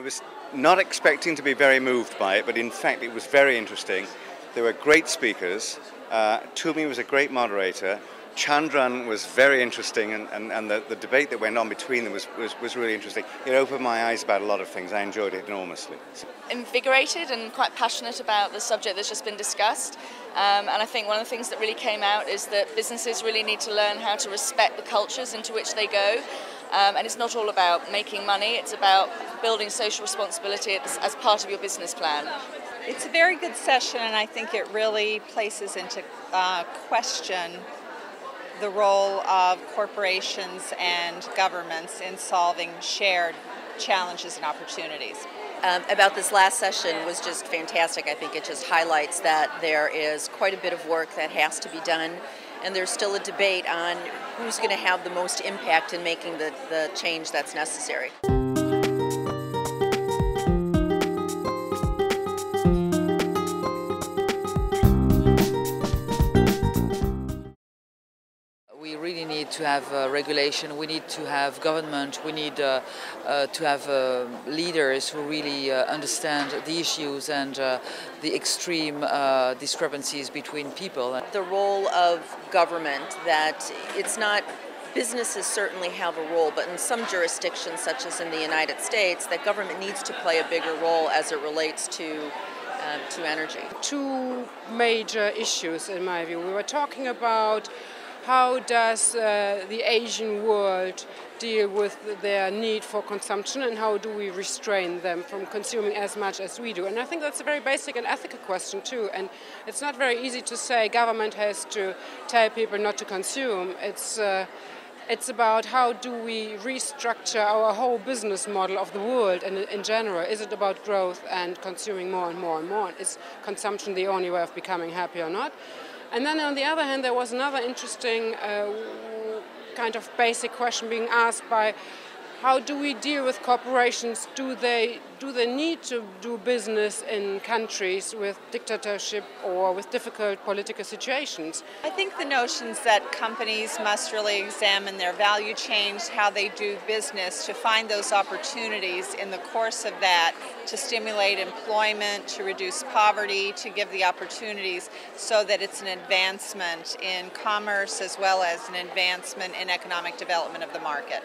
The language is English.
was not expecting to be very moved by it, but in fact it was very interesting. There were great speakers. Tumi was a great moderator. Chandran was very interesting, and the debate that went on between them was really interesting. It opened my eyes about a lot of things. I enjoyed it enormously. Invigorated and quite passionate about the subject that's just been discussed. And I think one of the things that really came out is that businesses really need to learn how to respect the cultures into which they go. And it's not all about making money, it's about building social responsibility as part of your business plan. It's a very good session, and I think it really places into question the role of corporations and governments in solving shared challenges and opportunities. About this last session was just fantastic. I think it just highlights that there is quite a bit of work that has to be done, and there's still a debate on who's going to have the most impact in making the change that's necessary. We really need to have regulation, we need to have government, we need to have leaders who really understand the issues and the extreme discrepancies between people. The role of government, that it's not, businesses certainly have a role, but in some jurisdictions, such as in the United States, that government needs to play a bigger role as it relates to energy. Two major issues in my view. We were talking about how does the Asian world deal with their need for consumption, and how do we restrain them from consuming as much as we do? And I think that's a very basic and ethical question too. And it's not very easy to say government has to tell people not to consume. It's about how do we restructure our whole business model of the world and in general. Is it about growth and consuming more and more and more? Is consumption the only way of becoming happy or not? And then on the other hand, there was another interesting kind of basic question being asked by how do we deal with corporations? Do they need to do business in countries with dictatorship or with difficult political situations? I think the notions that companies must really examine their value chains, how they do business, to find those opportunities in the course of that, to stimulate employment, to reduce poverty, to give the opportunities so that it's an advancement in commerce as well as an advancement in economic development of the market.